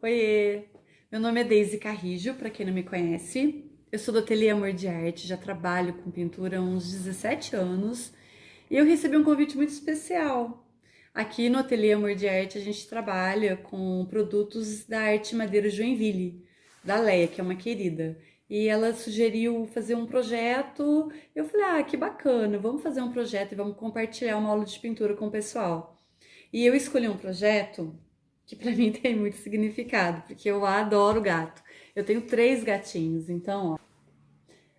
Oiê! Meu nome é Deise Carrijo, para quem não me conhece. Eu sou do Ateliê Amor de Arte, já trabalho com pintura há uns 17 anos e eu recebi um convite muito especial. Aqui no Ateliê Amor de Arte a gente trabalha com produtos da Arte Madeira Joinville, da Leia, que é uma querida. E ela sugeriu fazer um projeto. Eu falei, que bacana, vamos fazer um projeto e vamos compartilhar uma aula de pintura com o pessoal. E eu escolhi um projeto que pra mim tem muito significado, porque eu adoro gato. Eu tenho 3 gatinhos, então, ó,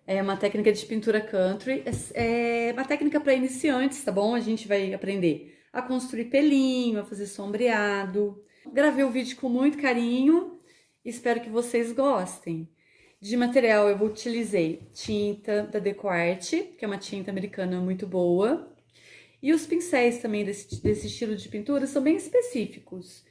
é uma técnica de pintura country, é uma técnica para iniciantes, tá bom? A gente vai aprender a construir pelinho, a fazer sombreado. Gravei o vídeo com muito carinho, espero que vocês gostem. De material eu utilizei tinta da DecoArt, que é uma tinta americana muito boa. E os pincéis também desse estilo de pintura são bem específicos.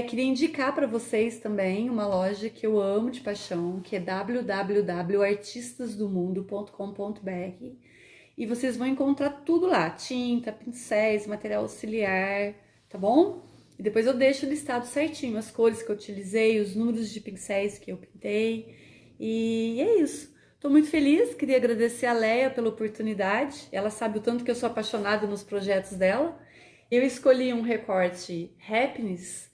Queria indicar para vocês também uma loja que eu amo de paixão, que é www.artistasdomundo.com.br, e vocês vão encontrar tudo lá: tinta, pincéis, material auxiliar, tá bom? E depois eu deixo listado certinho as cores que eu utilizei, os números de pincéis que eu pintei. E é isso. Tô muito feliz, queria agradecer a Leia pela oportunidade. Ela sabe o tanto que eu sou apaixonada nos projetos dela. Eu escolhi um recorte Happiness,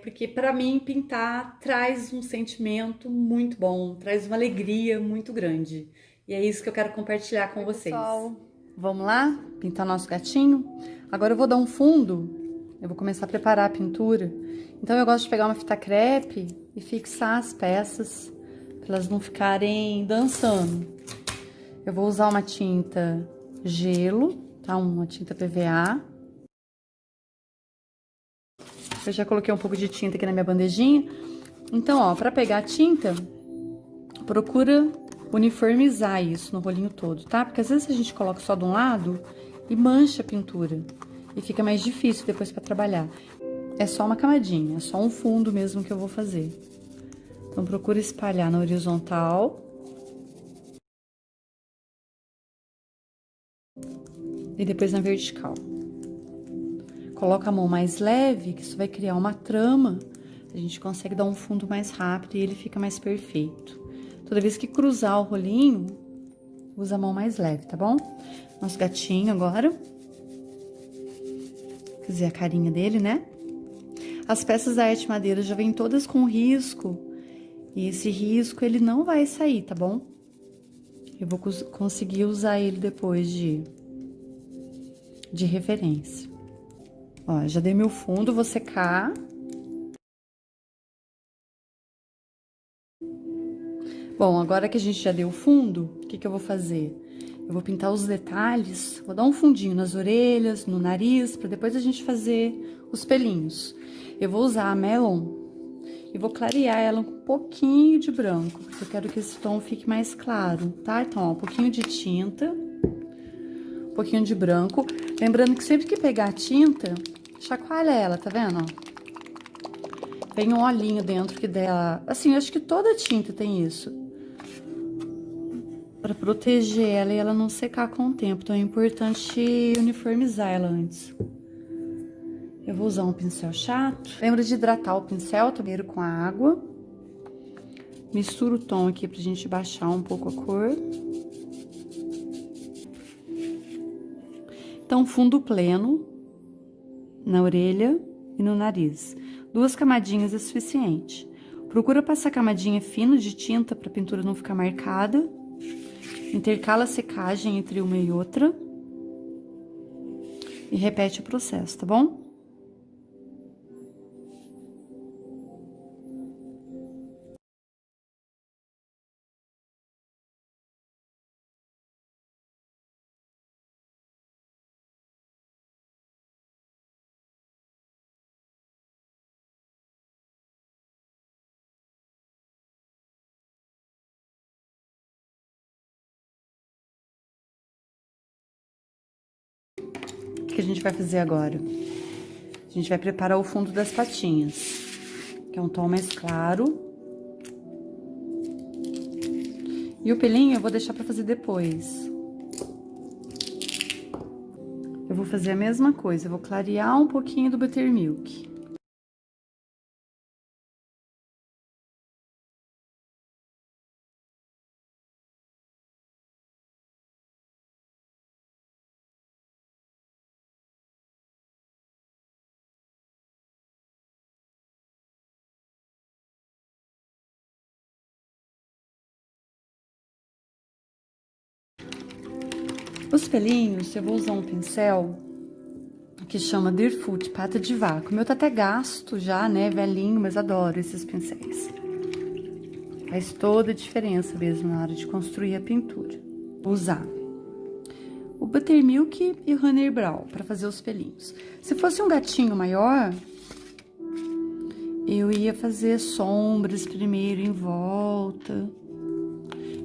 porque para mim pintar traz um sentimento muito bom, traz uma alegria muito grande. E é isso que eu quero compartilhar com vocês. Pessoal, vamos lá pintar nosso gatinho? Agora eu vou dar um fundo, eu vou começar a preparar a pintura. Então eu gosto de pegar uma fita crepe e fixar as peças, para elas não ficarem dançando. Eu vou usar uma tinta gelo, tá? Uma tinta PVA. Eu já coloquei um pouco de tinta aqui na minha bandejinha. Então, ó, para pegar a tinta, procura uniformizar isso no rolinho todo, tá? Porque às vezes a gente coloca só de um lado e mancha a pintura. E fica mais difícil depois para trabalhar. É só uma camadinha, é só um fundo mesmo que eu vou fazer. Então, procura espalhar na horizontal. E depois na vertical. Coloca a mão mais leve, que isso vai criar uma trama. A gente consegue dar um fundo mais rápido e ele fica mais perfeito. Toda vez que cruzar o rolinho, usa a mão mais leve, tá bom? Nosso gatinho agora. Fazer a carinha dele, né? As peças da arte madeira já vêm todas com risco. E esse risco, ele não vai sair, tá bom? Eu vou conseguir usar ele depois de referência. Ó, já dei meu fundo, vou secar. Bom, agora que a gente já deu o fundo, o que que eu vou fazer? Eu vou pintar os detalhes, vou dar um fundinho nas orelhas, no nariz, para depois a gente fazer os pelinhos. Eu vou usar a Melon e vou clarear ela com um pouquinho de branco, porque eu quero que esse tom fique mais claro, tá? Então, ó, um pouquinho de tinta, um pouquinho de branco. Lembrando que sempre que pegar a tinta, chacoalha ela, tá vendo, ó? Tem um olhinho dentro que dela. Assim, eu acho que toda tinta tem isso. Pra proteger ela e ela não secar com o tempo. Então é importante uniformizar ela antes. Eu vou usar um pincel chato. Lembra de hidratar o pincel primeiro com a água. Mistura o tom aqui pra gente baixar um pouco a cor. Então, fundo pleno na orelha e no nariz. 2 camadinhas é suficiente. Procura passar camadinha fina de tinta para a pintura não ficar marcada. Intercala a secagem entre uma e outra. E repete o processo, tá bom? O que a gente vai fazer agora? A gente vai preparar o fundo das patinhas, que é um tom mais claro. E o pelinho eu vou deixar pra fazer depois. Eu vou fazer a mesma coisa, eu vou clarear um pouquinho do buttermilk. Os pelinhos, eu vou usar um pincel que chama Deerfoot, pata de vaca. O meu tá até gasto já, né, velhinho, mas adoro esses pincéis. Faz toda a diferença mesmo na hora de construir a pintura. Vou usar o Buttermilk e o Honey Brown para fazer os pelinhos. Se fosse um gatinho maior, eu ia fazer sombras primeiro em volta.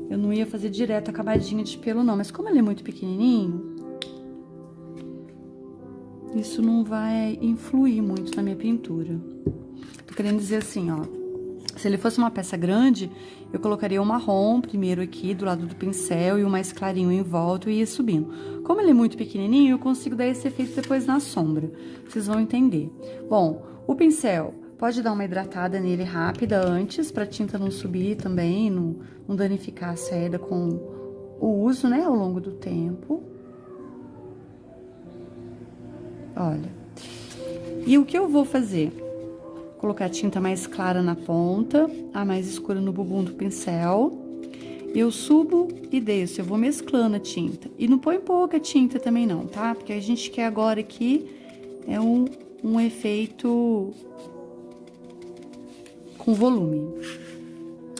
Eu não ia fazer direto a camadinha de pelo não, mas como ele é muito pequenininho, isso não vai influir muito na minha pintura. Tô querendo dizer assim, ó, se ele fosse uma peça grande, eu colocaria o marrom primeiro aqui do lado do pincel e o mais clarinho em volta e ia subindo. Como ele é muito pequenininho, eu consigo dar esse efeito depois na sombra. Vocês vão entender. Bom, o pincel pode dar uma hidratada nele rápida antes, pra tinta não subir também, não danificar a seda com o uso, né, ao longo do tempo. Olha. E o que eu vou fazer? Colocar a tinta mais clara na ponta, a mais escura no bumbum do pincel. Eu subo e desço, eu vou mesclando a tinta. E não põe pouca tinta também não, tá? Porque a gente quer agora aqui é um efeito com volume.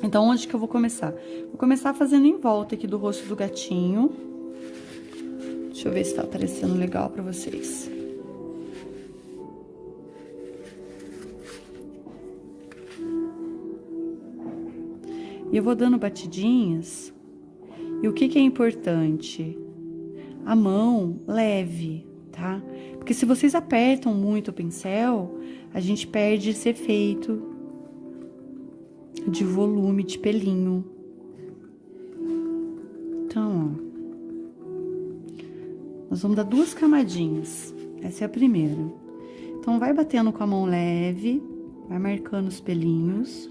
Então, onde que eu vou começar? Vou começar fazendo em volta aqui do rosto do gatinho. Deixa eu ver se tá aparecendo legal pra vocês. E eu vou dando batidinhas. E o que que é importante? A mão leve, tá? Porque se vocês apertam muito o pincel, a gente perde esse efeito de volume, de pelinho. Então, ó. Nós vamos dar 2 camadinhas. Essa é a primeira. Então, vai batendo com a mão leve, vai marcando os pelinhos.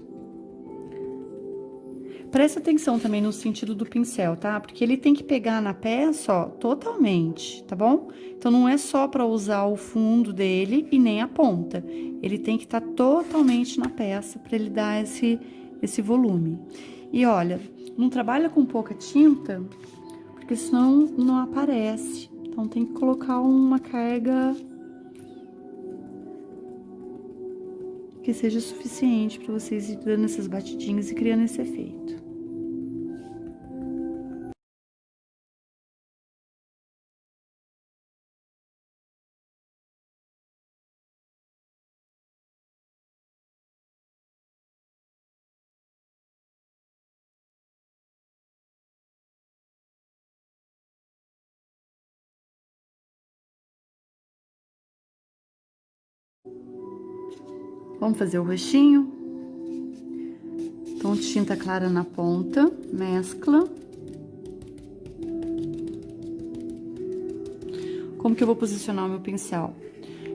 Presta atenção também no sentido do pincel, tá? Porque ele tem que pegar na peça, ó, totalmente, tá bom? Então, não é só pra usar o fundo dele e nem a ponta. Ele tem que estar totalmente na peça pra ele dar esse volume. E olha, não trabalha com pouca tinta, porque senão não aparece. Então, tem que colocar uma carga que seja suficiente para vocês ir dando essas batidinhas e criando esse efeito. Vamos fazer o rostinho. Então, tinta clara na ponta, mescla. Como que eu vou posicionar o meu pincel?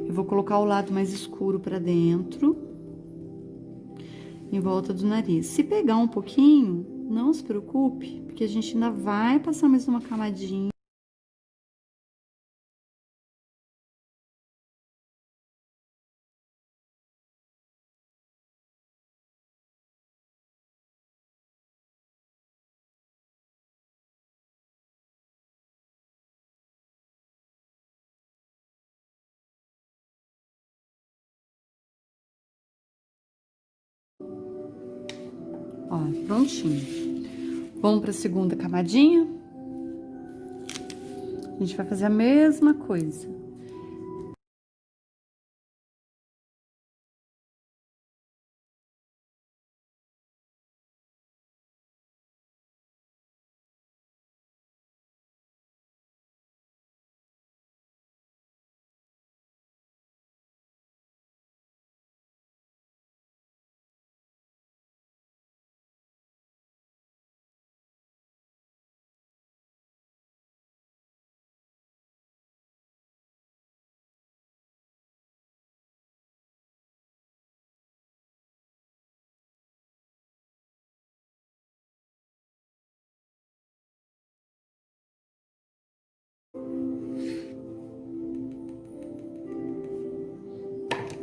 Eu vou colocar o lado mais escuro pra dentro, em volta do nariz. Se pegar um pouquinho, não se preocupe, porque a gente ainda vai passar mais uma camadinha. Ó, prontinho. Vamos para a segunda camadinha. A gente vai fazer a mesma coisa.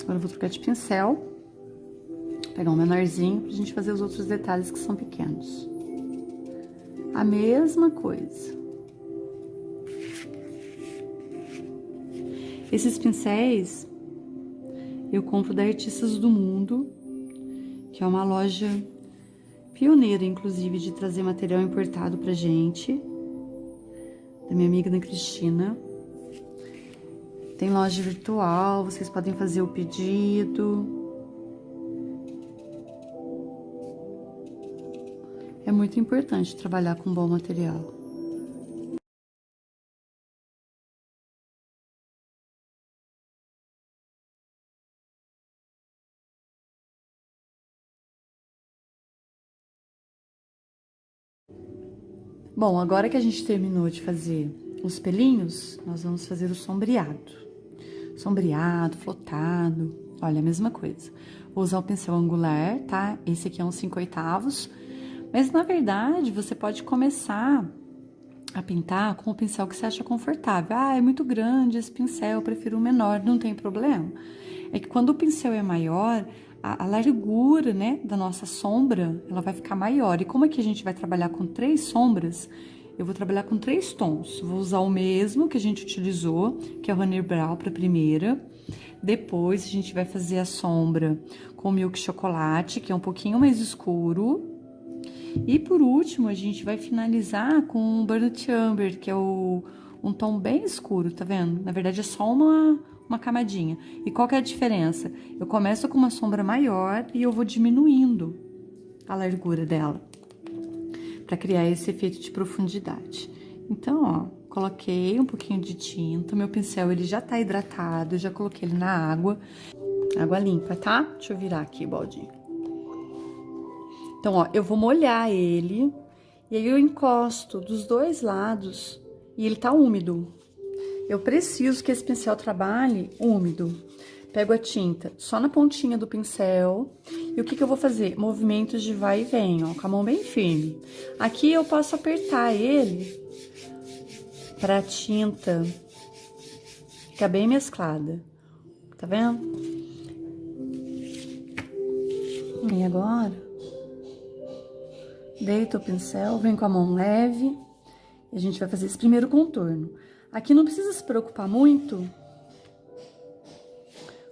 Agora eu vou trocar de pincel, pegar um menorzinho pra gente fazer os outros detalhes que são pequenos. A mesma coisa. Esses pincéis eu compro da Artistas do Mundo, que é uma loja pioneira, inclusive, de trazer material importado pra gente, da minha amiga Ana Cristina. Tem loja virtual, vocês podem fazer o pedido. É muito importante trabalhar com bom material. Bom, agora que a gente terminou de fazer os pelinhos, nós vamos fazer o sombreado. Sombreado, flotado, olha, a mesma coisa. Vou usar o pincel angular, tá? Esse aqui é um 5/8, mas na verdade você pode começar a pintar com o pincel que você acha confortável. Ah, é muito grande esse pincel, eu prefiro um menor, não tem problema. É que quando o pincel é maior, a largura, né, da nossa sombra, ela vai ficar maior. E como aqui a gente vai trabalhar com 3 sombras, eu vou trabalhar com 3 tons. Vou usar o mesmo que a gente utilizou, que é o Honey Brown para a primeira. Depois a gente vai fazer a sombra com Milk Chocolate, que é um pouquinho mais escuro. E por último, a gente vai finalizar com o Burnt Umber, que é um tom bem escuro, tá vendo? Na verdade, é só uma camadinha. E qual que é a diferença? Eu começo com uma sombra maior e eu vou diminuindo a largura dela, para criar esse efeito de profundidade. Então, ó, coloquei um pouquinho de tinta, meu pincel ele já tá hidratado, eu já coloquei ele na água limpa, tá? Deixa eu virar aqui o baldinho. Então, ó, eu vou molhar ele e aí eu encosto dos 2 lados e ele tá úmido. Eu preciso que esse pincel trabalhe úmido. Pego a tinta só na pontinha do pincel e o que eu vou fazer? Movimentos de vai e vem, ó, com a mão bem firme. Aqui eu posso apertar ele para a tinta ficar bem mesclada, tá vendo? E agora, deito o pincel, vem com a mão leve e a gente vai fazer esse primeiro contorno. Aqui não precisa se preocupar muito,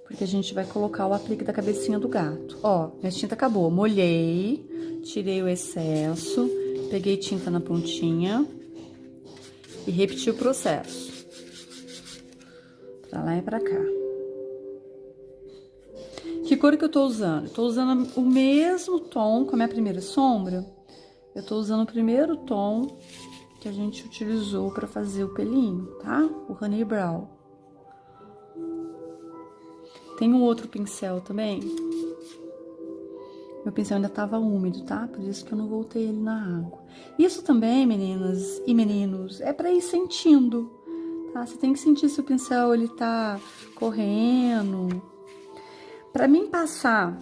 porque a gente vai colocar o aplique da cabecinha do gato. Ó, minha tinta acabou. Molhei, tirei o excesso, peguei tinta na pontinha e repeti o processo. Pra lá e pra cá. Que cor que eu tô usando? Tô usando o mesmo tom com a minha primeira sombra. Eu tô usando o primeiro tom que a gente utilizou pra fazer o pelinho, tá? O Honey Brown. Tem um outro pincel também. Meu pincel ainda tava úmido, tá? Por isso que eu não voltei ele na água. Isso também, meninas e meninos, é pra ir sentindo, tá? Você tem que sentir se o pincel ele tá correndo. Pra mim passar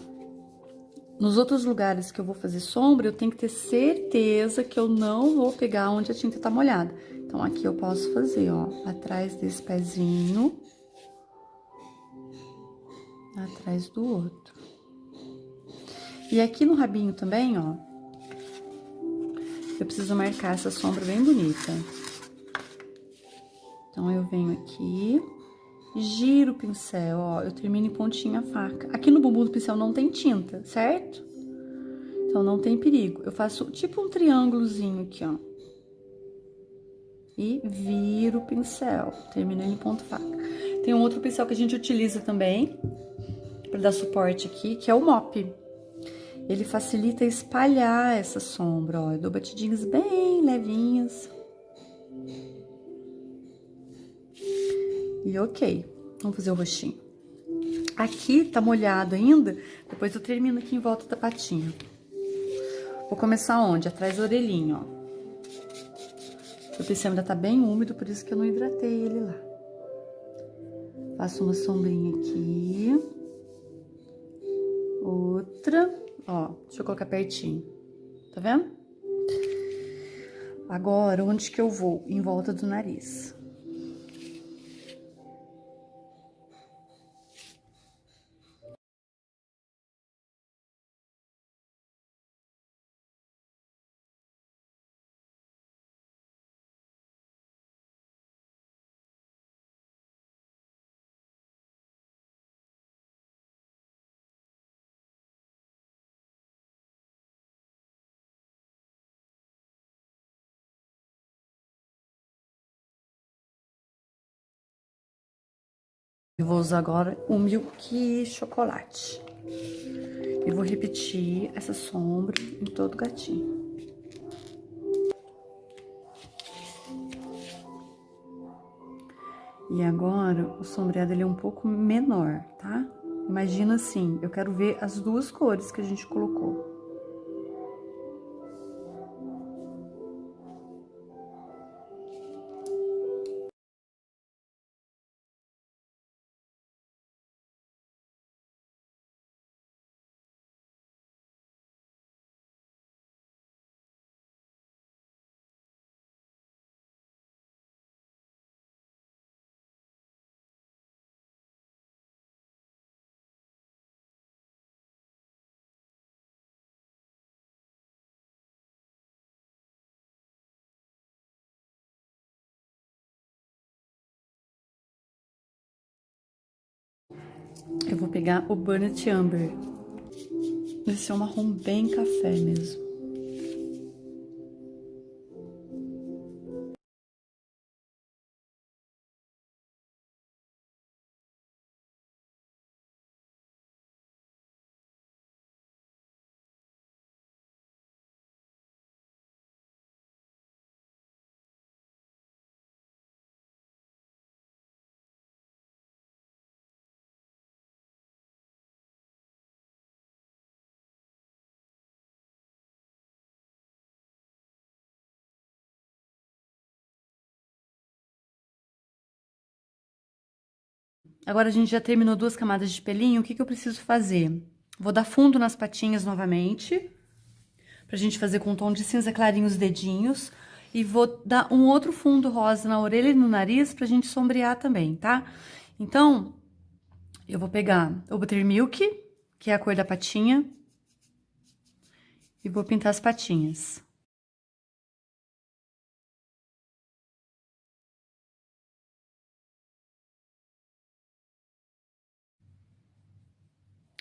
nos outros lugares que eu vou fazer sombra, eu tenho que ter certeza que eu não vou pegar onde a tinta tá molhada. Então, aqui eu posso fazer, ó, atrás desse pezinho, atrás do outro. E aqui no rabinho também, ó, eu preciso marcar essa sombra bem bonita. Então, eu venho aqui, giro o pincel, ó, eu termino em pontinha a faca. Aqui no bumbum do pincel não tem tinta, certo? Então, não tem perigo. Eu faço tipo um triângulozinho aqui, ó. E viro o pincel, terminando em ponto faca. Tem um outro pincel que a gente utiliza também, para dar suporte aqui, que é o mop. Ele facilita espalhar essa sombra, ó. Eu dou batidinhas bem levinhas. E ok, vamos fazer o rostinho. Aqui tá molhado ainda, depois eu termino aqui em volta da patinha. Vou começar onde? Atrás da orelhinha, ó. O pincel ainda tá bem úmido, por isso que eu não hidratei ele lá. Faço uma sombrinha aqui. Outra, ó, deixa eu colocar pertinho. Tá vendo? Agora, onde que eu vou? Em volta do nariz. Eu vou usar agora o Milk Chocolate. E vou repetir essa sombra em todo o gatinho. E agora, o sombreado ele é um pouco menor, tá? Imagina assim, eu quero ver as duas cores que a gente colocou. Eu vou pegar o Burnt Umber. Esse é um marrom bem café mesmo. Agora a gente já terminou duas camadas de pelinho, o que que eu preciso fazer? Vou dar fundo nas patinhas novamente, pra gente fazer com um tom de cinza clarinho os dedinhos. E vou dar um outro fundo rosa na orelha e no nariz pra gente sombrear também, tá? Então, eu vou pegar o Buttermilk, que é a cor da patinha, e vou pintar as patinhas.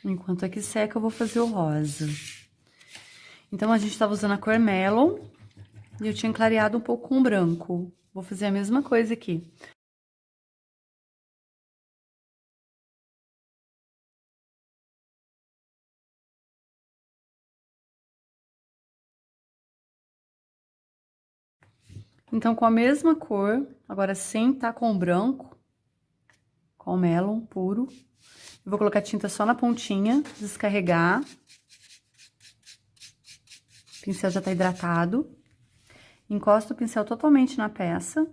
Enquanto aqui seca, eu vou fazer o rosa. Então, a gente tava usando a cor Melon, e eu tinha clareado um pouco com o branco. Vou fazer a mesma coisa aqui. Então, com a mesma cor, agora sem estar com o branco, com o Melon puro, eu vou colocar tinta só na pontinha, descarregar. O pincel já tá hidratado. Encosto o pincel totalmente na peça.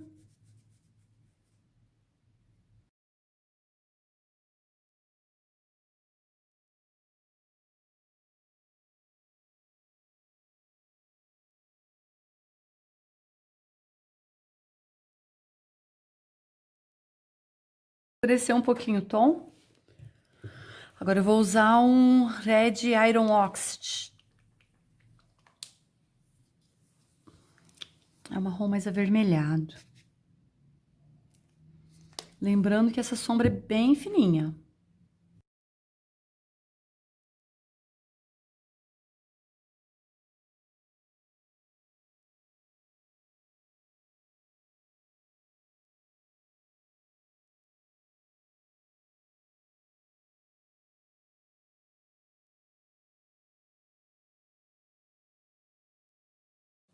Escureceu um pouquinho o tom. Agora eu vou usar um Red Iron Oxide. É um marrom mais avermelhado. Lembrando que essa sombra é bem fininha.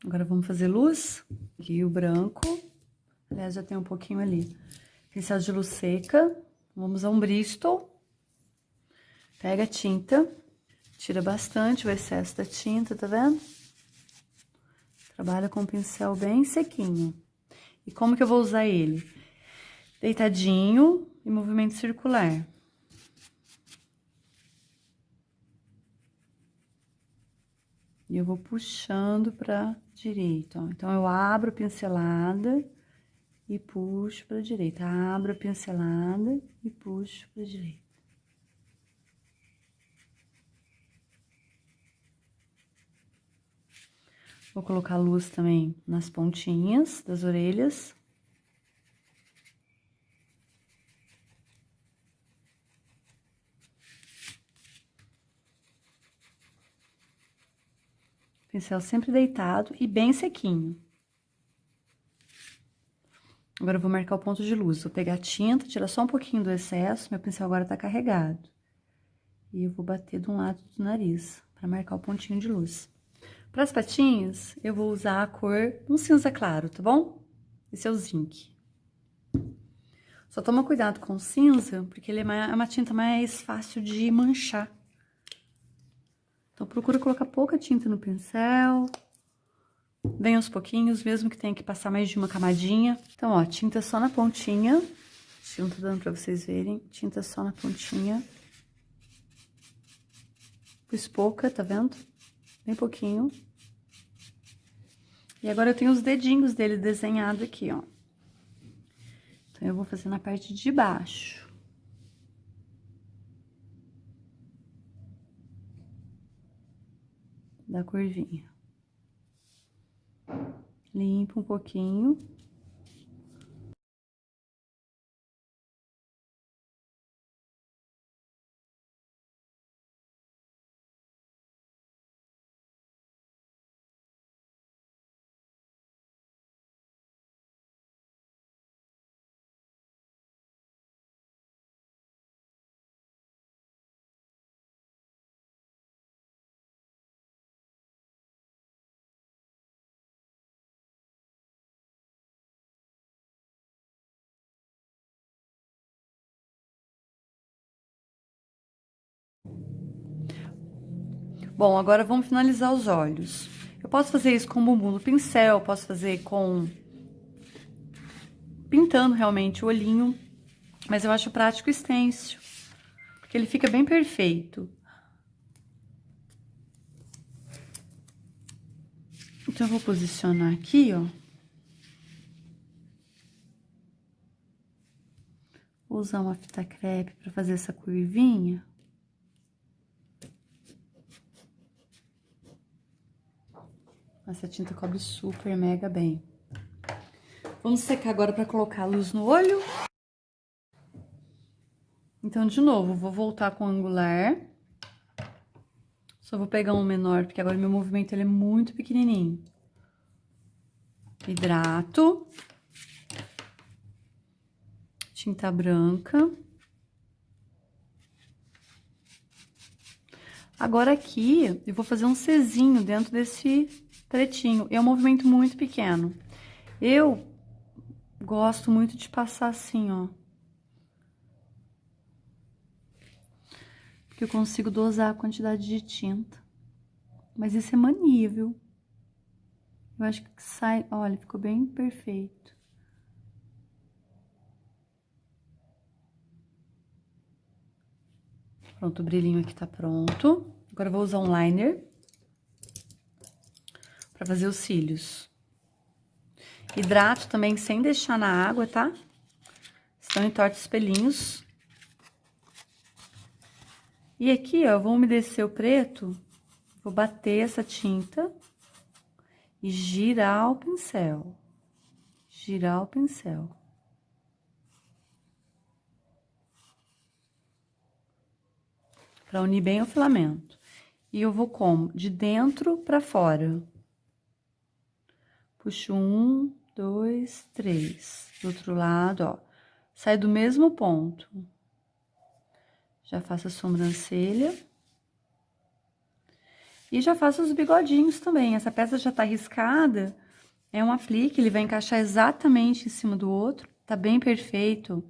Agora vamos fazer luz. Aqui o branco. Aliás, já tem um pouquinho ali. Pincel de luz seca. Vamos a um Bristol. Pega a tinta. Tira bastante o excesso da tinta, tá vendo? Trabalha com o pincel bem sequinho. E como que eu vou usar ele? Deitadinho e movimento circular. E eu vou puxando pra direita, ó. Então, eu abro a pincelada e puxo pra direita. Abro a pincelada e puxo pra direita. Vou colocar luz também nas pontinhas das orelhas. Pincel sempre deitado e bem sequinho. Agora eu vou marcar o ponto de luz. Vou pegar a tinta, tirar só um pouquinho do excesso. Meu pincel agora tá carregado. E eu vou bater de um lado do nariz, pra marcar o pontinho de luz. Para as patinhas, eu vou usar a cor um cinza claro, tá bom? Esse é o Zinc. Só toma cuidado com o cinza, porque ele é uma tinta mais fácil de manchar. Então, procura colocar pouca tinta no pincel. Bem aos pouquinhos, mesmo que tenha que passar mais de uma camadinha. Então, ó, tinta só na pontinha. Se não tá dando pra vocês verem, tinta só na pontinha. Pus pouca, tá vendo? Bem pouquinho. E agora eu tenho os dedinhos dele desenhado aqui, ó. Então, eu vou fazer na parte de baixo. Da curvinha. Limpa um pouquinho. Bom, agora vamos finalizar os olhos. Eu posso fazer isso com o bumbum do pincel, posso fazer com... pintando realmente o olhinho, mas eu acho prático o stencil, porque ele fica bem perfeito. Então, eu vou posicionar aqui, ó. Vou usar uma fita crepe para fazer essa curvinha. Essa tinta cobre super mega bem. Vamos secar agora para colocar a luz no olho. Então, de novo, vou voltar com o angular. Só vou pegar um menor, porque agora meu movimento ele é muito pequenininho. Hidrato. Tinta branca. Agora aqui, eu vou fazer um Czinho dentro desse pretinho. É um movimento muito pequeno. Eu gosto muito de passar assim, ó. Porque eu consigo dosar a quantidade de tinta. Mas isso é mania, viu? Eu acho que sai... Olha, ficou bem perfeito. Pronto, o brilhinho aqui tá pronto. Agora eu vou usar um liner pra fazer os cílios. Hidrato também sem deixar na água, tá? Estão entorta os pelinhos. E aqui, ó, eu vou umedecer o preto. Vou bater essa tinta e girar o pincel. Girar o pincel. Pra unir bem o filamento. E eu vou como? De dentro pra fora. Puxo 1, 2, 3. Do outro lado, ó. Sai do mesmo ponto. Já faço a sobrancelha. E já faço os bigodinhos também. Essa peça já tá riscada. É um aplique, ele vai encaixar exatamente em cima do outro. Tá bem perfeito.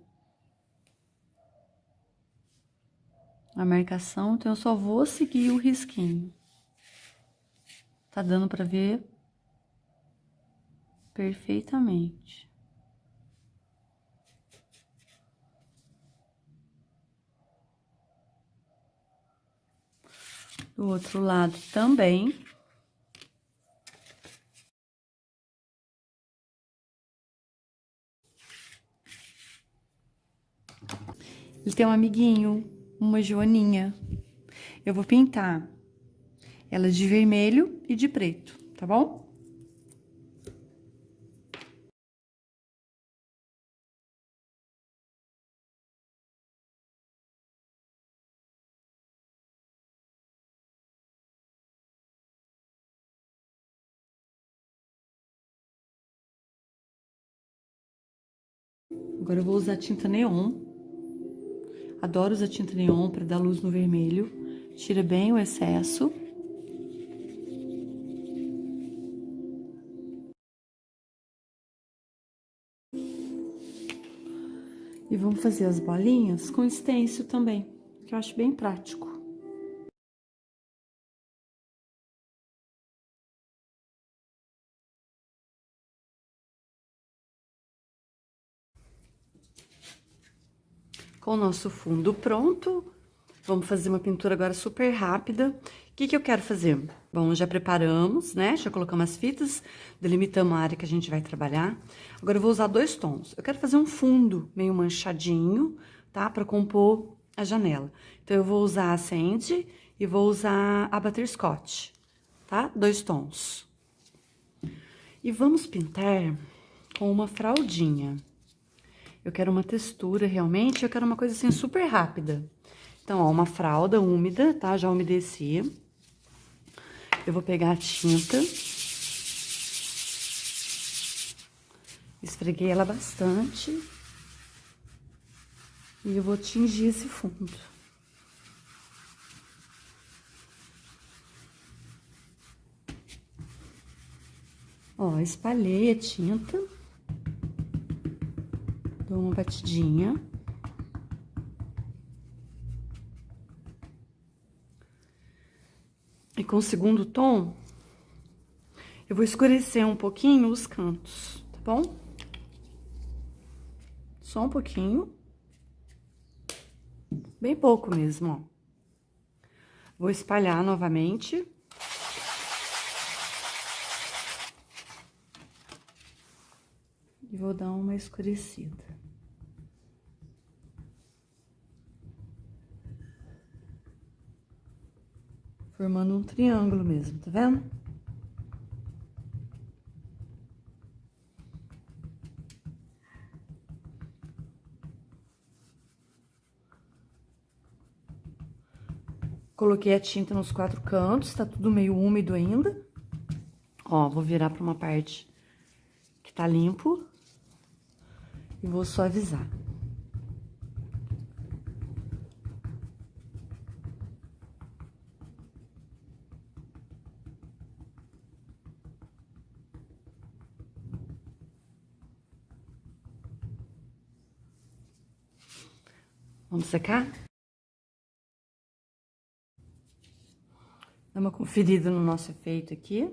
A marcação, então eu só vou seguir o risquinho. Tá dando pra ver perfeitamente. Do outro lado também. Ele tem um amiguinho, uma joaninha. Eu vou pintar ela de vermelho e de preto, tá bom? Agora eu vou usar tinta neon. Adoro usar tinta neon para dar luz no vermelho. Tira bem o excesso. E vamos fazer as bolinhas com stencil também, que eu acho bem prático. Com o nosso fundo pronto, vamos fazer uma pintura agora super rápida. O que eu quero fazer? Bom, já preparamos, né? Já colocamos as fitas, delimitamos a área que a gente vai trabalhar. Agora eu vou usar 2 tons. Eu quero fazer um fundo meio manchadinho, tá? Pra compor a janela. Então, eu vou usar a Sandy e vou usar a Butterscotch, tá? 2 tons. E vamos pintar com uma fraldinha. Eu quero uma textura, realmente, eu quero uma coisa assim super rápida. Então, ó, uma fralda úmida, tá? Já umedeci. Eu vou pegar a tinta. Esfreguei ela bastante. E eu vou tingir esse fundo. Ó, espalhei a tinta. Dou uma batidinha. E com o segundo tom, eu vou escurecer um pouquinho os cantos, tá bom? Só um pouquinho. Bem pouco mesmo, ó. Vou espalhar novamente. E vou dar uma escurecida. Formando um triângulo mesmo, tá vendo? Coloquei a tinta nos 4 cantos, tá tudo meio úmido ainda. Ó, vou virar pra uma parte que tá limpo. E vou suavizar. Vamos secar? Dá uma conferida no nosso efeito aqui.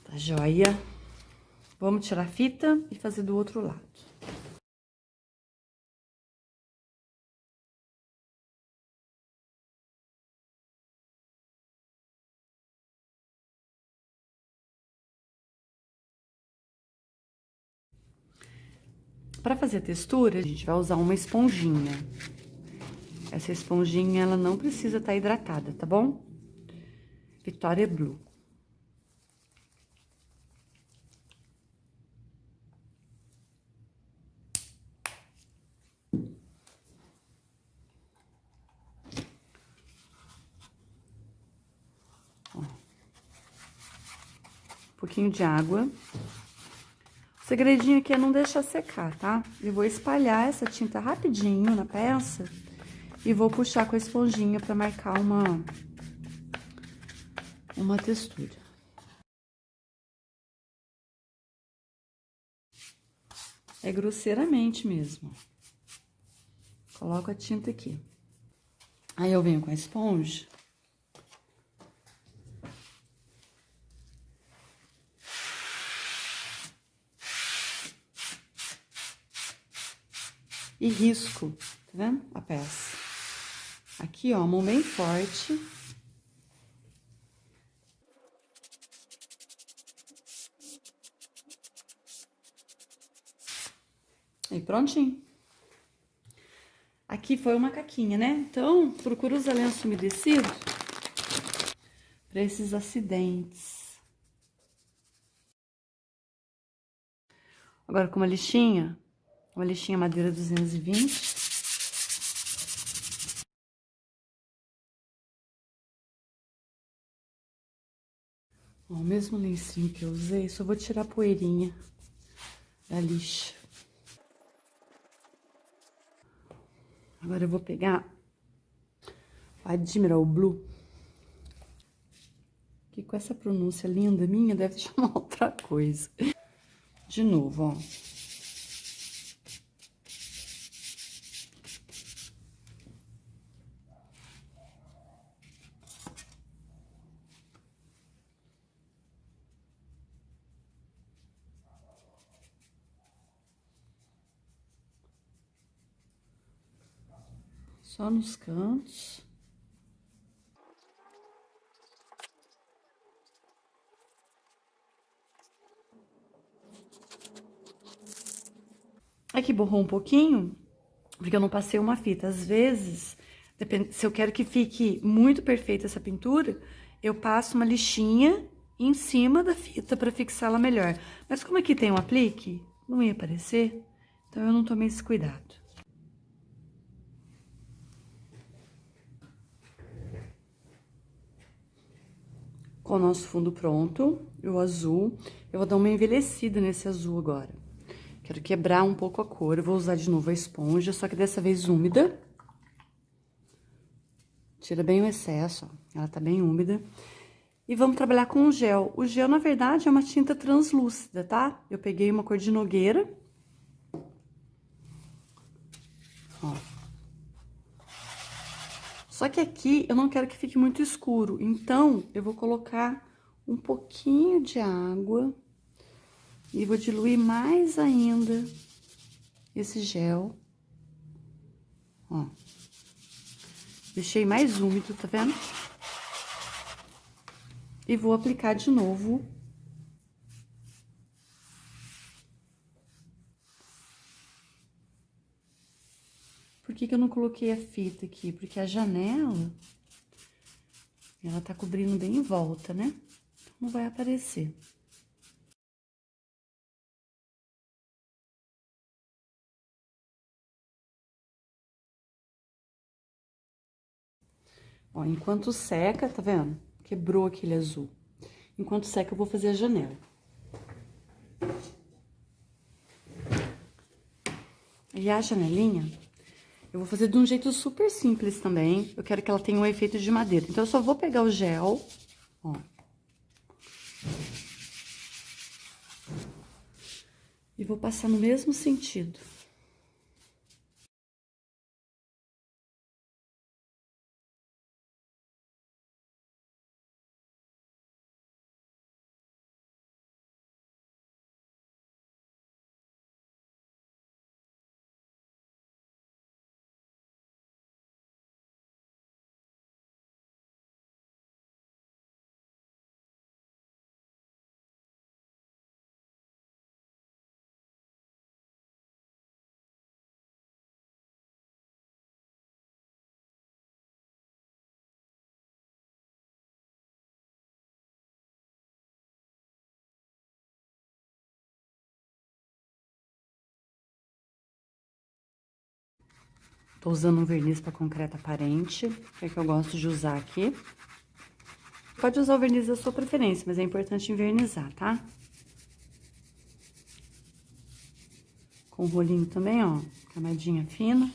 Tá joia? Vamos tirar a fita e fazer do outro lado. Para fazer a textura, a gente vai usar uma esponjinha. Essa esponjinha, ela não precisa estar hidratada, tá bom? Victoria Blue. Ó. Um pouquinho de água. O segredinho aqui é não deixar secar, tá? Eu vou espalhar essa tinta rapidinho na peça e vou puxar com a esponjinha para marcar uma textura. É grosseiramente mesmo. Coloco a tinta aqui. Aí eu venho com a esponja. E risco, tá vendo? A peça. Aqui, ó, mão bem forte. E prontinho. Aqui foi uma caquinha, né? Então, procura usar lenço umedecido para esses acidentes. Agora, com uma lixinha madeira 220. Ó, o mesmo lencinho que eu usei, só vou tirar a poeirinha da lixa. Agora eu vou pegar o Admiral Blue, que com essa pronúncia linda minha deve chamar outra coisa. De novo, ó. Só nos cantos. Aqui borrou um pouquinho, porque eu não passei uma fita. Às vezes, se eu quero que fique muito perfeita essa pintura, eu passo uma lixinha em cima da fita para fixá-la melhor. Mas como aqui tem um aplique, não ia aparecer, então eu não tomei esse cuidado. Com o nosso fundo pronto, o azul, eu vou dar uma envelhecida nesse azul agora. Quero quebrar um pouco a cor, eu vou usar de novo a esponja, só que dessa vez úmida. Tira bem o excesso, ó. Ela tá bem úmida. E vamos trabalhar com o gel. O gel, na verdade, é uma tinta translúcida, tá? Eu peguei uma cor de nogueira. Ó. Só que aqui eu não quero que fique muito escuro, então eu vou colocar um pouquinho de água e vou diluir mais ainda esse gel. Ó. Deixei mais úmido, tá vendo? E vou aplicar de novo. Por que que eu não coloquei a fita aqui? Porque a janela, ela tá cobrindo bem em volta, né? Não vai aparecer. Ó, enquanto seca, tá vendo? Quebrou aquele azul. Enquanto seca, eu vou fazer a janela. E a janelinha, eu vou fazer de um jeito super simples também. Eu quero que ela tenha um efeito de madeira. Então, eu só vou pegar o gel, ó. E vou passar no mesmo sentido. Tô usando um verniz para concreto aparente, que é que eu gosto de usar aqui. Pode usar o verniz da sua preferência, mas é importante envernizar, tá? Com o rolinho também, ó, camadinha fina.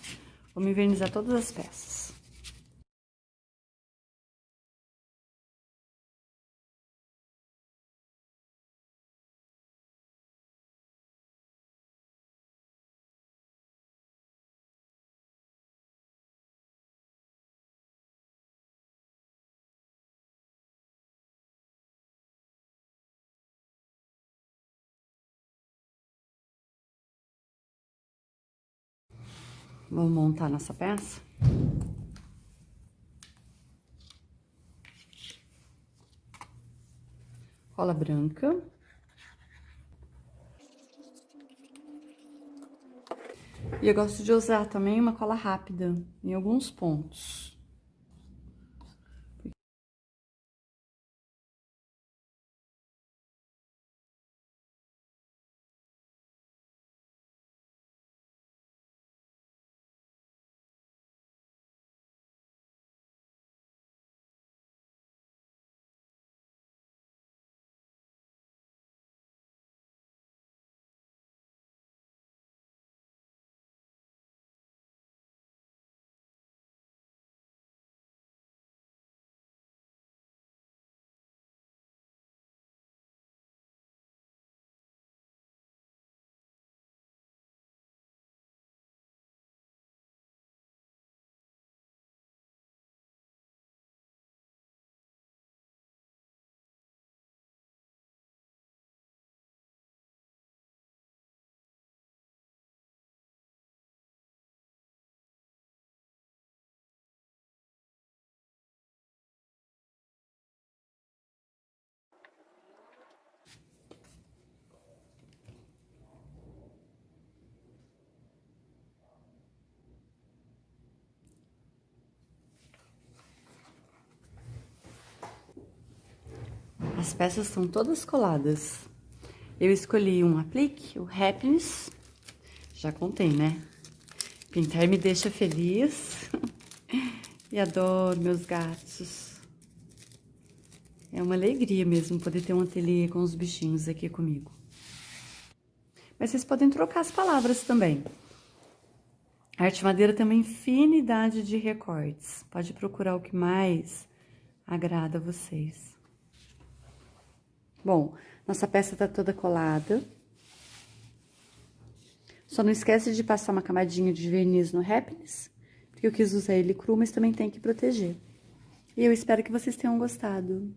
Vamos envernizar todas as peças. Vamos montar nossa peça? Cola branca. E eu gosto de usar também uma cola rápida em alguns pontos. As peças estão todas coladas. Eu escolhi um aplique, o Happiness. Já contei, né? Pintar me deixa feliz. E adoro meus gatos. É uma alegria mesmo poder ter um ateliê com os bichinhos aqui comigo. Mas vocês podem trocar as palavras também. A arte madeira tem uma infinidade de recortes. Pode procurar o que mais agrada a vocês. Bom, nossa peça tá toda colada. Só não esquece de passar uma camadinha de verniz no Happiness, porque eu quis usar ele cru, mas também tem que proteger. E eu espero que vocês tenham gostado.